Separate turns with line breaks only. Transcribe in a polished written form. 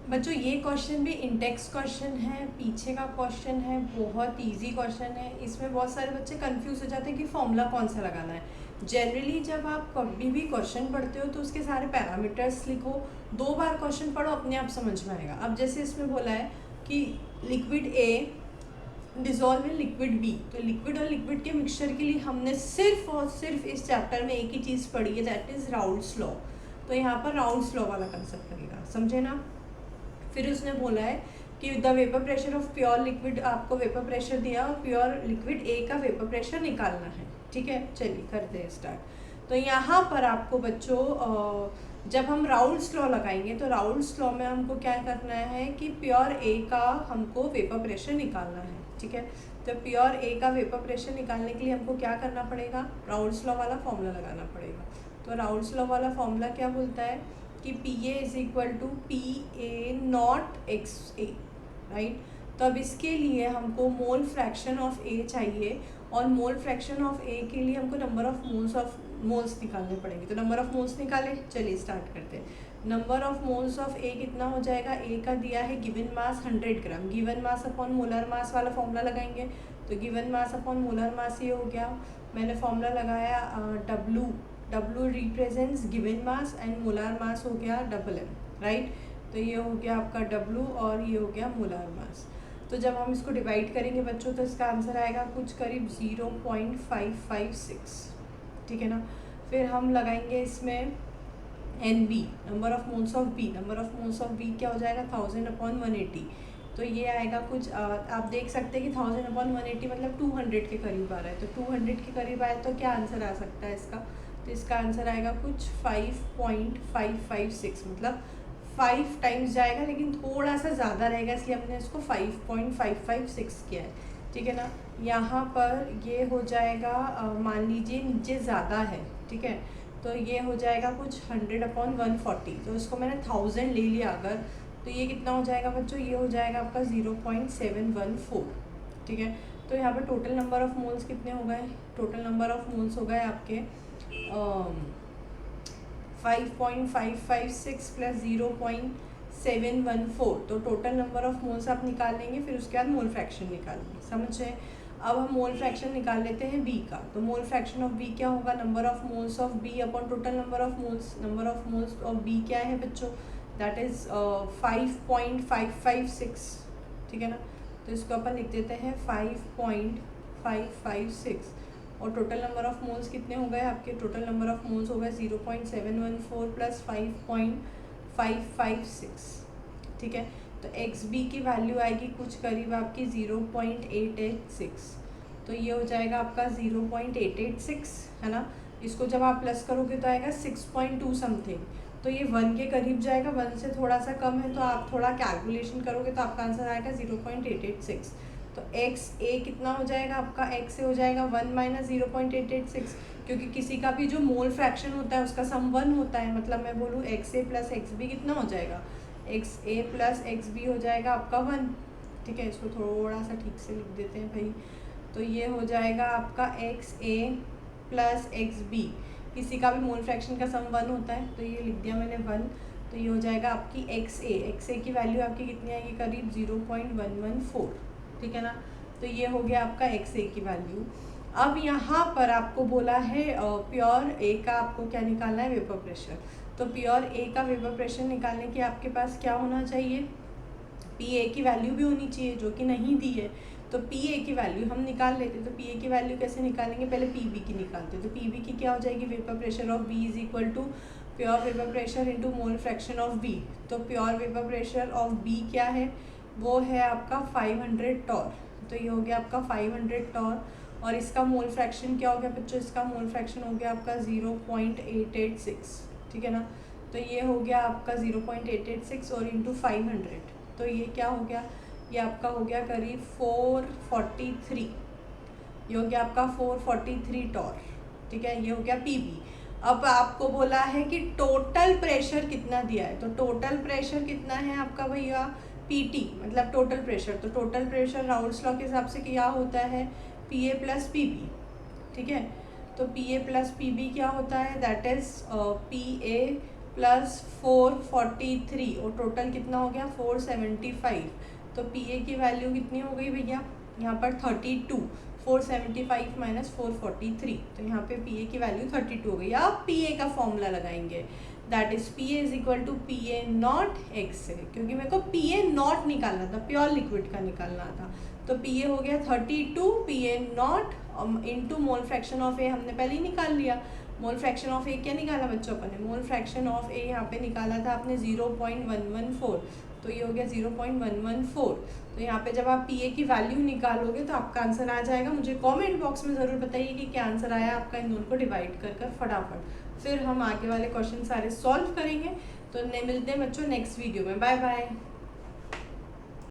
बच्चों ये क्वेश्चन भी इंडेक्स क्वेश्चन है, पीछे का क्वेश्चन है, बहुत इजी क्वेश्चन है। इसमें बहुत सारे बच्चे कंफ्यूज हो जाते हैं कि फॉर्मूला कौन सा लगाना है। जनरली जब आप कभी भी क्वेश्चन पढ़ते हो तो उसके सारे पैरामीटर्स लिखो, 2 बार क्वेश्चन पढ़ो, अपने आप समझ में आएगा। अब जैसे इसमें बोला है कि liquid A dissolve in liquid B, तो लिक्विड और लिक्विड के मिक्सचर के लिए हमने सिर्फ और सिर्फ इस चैप्टर में एक ही चीज़ पढ़ी है, दैट इज़ राउल्ट्स लॉ। तो यहाँ पर राउल्ट्स लॉ वाला कंसेप्ट लगेगा, समझे ना। फिर उसने बोला है कि the vapour pressure of pure liquid, आपको वेपर प्रेशर दिया और प्योर लिक्विड ए का वेपर प्रेशर निकालना है। ठीक है, चलिए करते हैं स्टार्ट। तो यहाँ पर आपको बच्चों जब हम राउल्ट्स लॉ लगाएंगे तो राउल्ट्स लॉ में हमको क्या करना है कि प्योर ए का हमको वेपर प्रेशर निकालना है। ठीक है, तो प्योर ए का वेपर प्रेशर निकालने के लिए हमको क्या करना पड़ेगा, राउल्ट्स लॉ वाला फॉर्मूला लगाना पड़ेगा। तो राउल्ट्स लॉ वाला फॉर्मूला क्या बोलता है कि P A is equal to P A naught X A, right. तो अब इसके लिए हमको मोल फ्रैक्शन ऑफ ए चाहिए, और मोल फ्रैक्शन ऑफ ए के लिए हमको नंबर ऑफ मोल्स निकालने पड़ेंगे। तो नंबर ऑफ मोल्स निकाले, चलिए स्टार्ट करते हैं। Number of moles of A कितना हो जाएगा, ए का दिया है given mass 100 gram, given mass upon molar mass वाला फॉर्मूला लगाएंगे। तो given mass upon molar mass ये हो गया, मैंने फॉर्मूला लगाया W represents given mass and molar mass हो गया MM, राइट। तो ये हो गया आपका W और ये हो गया मोलार मास। तो जब हम इसको डिवाइड करेंगे बच्चों तो इसका आंसर आएगा कुछ करीब 0.556, ठीक है ना। फिर हम लगाएंगे इसमें NB, number of moles of B, number of moles of B क्या हो जाएगा 1000/180। तो ये आएगा कुछ आप देख सकते हैं कि 1000/180 मतलब 200 के करीब आ रहा है। तो 200 के करीब आए तो क्या आंसर आ सकता है इसका, तो इसका आंसर आएगा कुछ 5.556, मतलब 5 टाइम्स जाएगा लेकिन थोड़ा सा ज़्यादा रहेगा, इसलिए हमने इसको 5.556 किया है। ठीक है ना। यहाँ पर ये हो जाएगा मान लीजिए नीचे ज़्यादा है, ठीक है, तो ये हो जाएगा कुछ 100/140। तो इसको मैंने 1000 ले लिया अगर, तो ये कितना हो जाएगा बच्चों, ये हो जाएगा आपका 0.714। ठीक है, तो यहाँ पर टोटल नंबर ऑफ मोल्स कितने हो गए, टोटल नंबर ऑफ मोल्स हो गए आपके 5.556 प्लस 0.714। तो टोटल नंबर ऑफ मोल्स आप निकाल लेंगे, फिर उसके बाद मोल फ्रैक्शन निकालेंगे, समझे। अब हम मोल फ्रैक्शन निकाल लेते हैं बी का। तो मोल फ्रैक्शन ऑफ बी क्या होगा, number of moles of B upon total number of moles. Number of moles of B क्या है बच्चों, दैट इज़ 5.556, ठीक है ना। तो इसको अपन लिख देते हैं 5.556, और टोटल नंबर ऑफ मोल्स कितने हो गए आपके, टोटल नंबर ऑफ मोल्स हो गए 0.714 प्लस 5.556, ठीक है। तो XB की वैल्यू आएगी कुछ करीब आपकी 0.886। तो ये हो जाएगा आपका 0.886, है ना। इसको जब आप प्लस करोगे तो आएगा 6.2 समथिंग, तो ये 1 के करीब जाएगा, 1 से थोड़ा सा कम है, तो आप थोड़ा कैलकुलेशन करोगे तो आपका आंसर आएगा 0.886। तो XA कितना हो जाएगा आपका, XA हो जाएगा 1 माइनस 0.886, क्योंकि किसी का भी जो मोल फ्रैक्शन होता है उसका सम 1 होता है, मतलब मैं बोलूँ XA प्लस XB कितना हो जाएगा, XA प्लस XB हो जाएगा आपका 1, ठीक है। इसको थोड़ा सा ठीक से लिख देते हैं भाई। तो ये हो जाएगा आपका XA प्लस XB, किसी का भी मोल फ्रैक्शन का सम 1 होता है, तो ये लिख दिया मैंने 1। तो ये हो जाएगा आपकी XA की वैल्यू आपकी कितनी आएगी, करीब 0.114, ठीक है ना। तो ये हो गया आपका XA की वैल्यू। अब यहाँ पर आपको बोला है प्योर ए का आपको क्या निकालना है, वेपर प्रेशर। तो प्योर ए का वेपर प्रेशर निकालने के आपके पास क्या होना चाहिए, PA की वैल्यू भी होनी चाहिए, जो कि नहीं दी है। तो PA की वैल्यू हम निकाल लेते, तो PA की वैल्यू कैसे निकालेंगे, पहले PB की निकालते। तो PB की क्या हो जाएगी, vapour pressure of B is equal to pure vapour pressure into mole fraction of B। तो pure vapour pressure of B क्या है, वो है आपका 500 टॉर। तो ये हो गया आपका 500 टॉर, और इसका मोल फ्रैक्शन क्या हो गया बच्चों, इसका मोल फ्रैक्शन हो गया आपका 0.886, ठीक है ना। तो ये हो गया आपका 0.886 और इंटू 500, तो ये क्या हो गया, ये आपका हो गया करीब 443, ये हो गया आपका 443 टॉर, ठीक है। ये हो गया PB। अब आपको बोला है कि टोटल प्रेशर कितना दिया है, तो टोटल प्रेशर कितना है आपका भैया PT, मतलब टोटल प्रेशर। तो टोटल प्रेशर राउल्ट्स लॉ के हिसाब से क्या होता है, PA प्लस PB, ठीक है। तो PA प्लस PB क्या होता है, दैट इज़ PA प्लस 443 और टोटल कितना हो गया 475। तो पी ए की वैल्यू कितनी हो गई भैया, यहाँ पर 32, 475 माइनस 443, तो यहाँ पे पी ए की वैल्यू 32 हो गई। अब पी ए का फॉर्मूला लगाएंगे, that is P A is equal to P A naught X है, क्योंकि मेरे को पी ए नॉट निकालना था, प्योर लिक्विड का निकालना था। तो पी ए हो गया 32 P A nought into mole fraction of A हमने पहले ही निकाल लिया। मोल फ्रैक्शन ऑफ ए क्या निकाला बच्चों अपन ने, मोल फ्रैक्शन ऑफ ए यहाँ पे निकाला था आपने 0.114, तो ये हो गया 0.114। तो यहाँ पे जब आप पी ए की वैल्यू निकालोगे तो आपका आंसर आ जाएगा। मुझे कमेंट बॉक्स में ज़रूर बताइए कि क्या आंसर आया आपका, इन दोनों को डिवाइड कर फटाफट, फिर हम आगे वाले क्वेश्चन सारे सॉल्व करेंगे। तो मिलते हैं बच्चों नेक्स्ट वीडियो में, बाय बाय।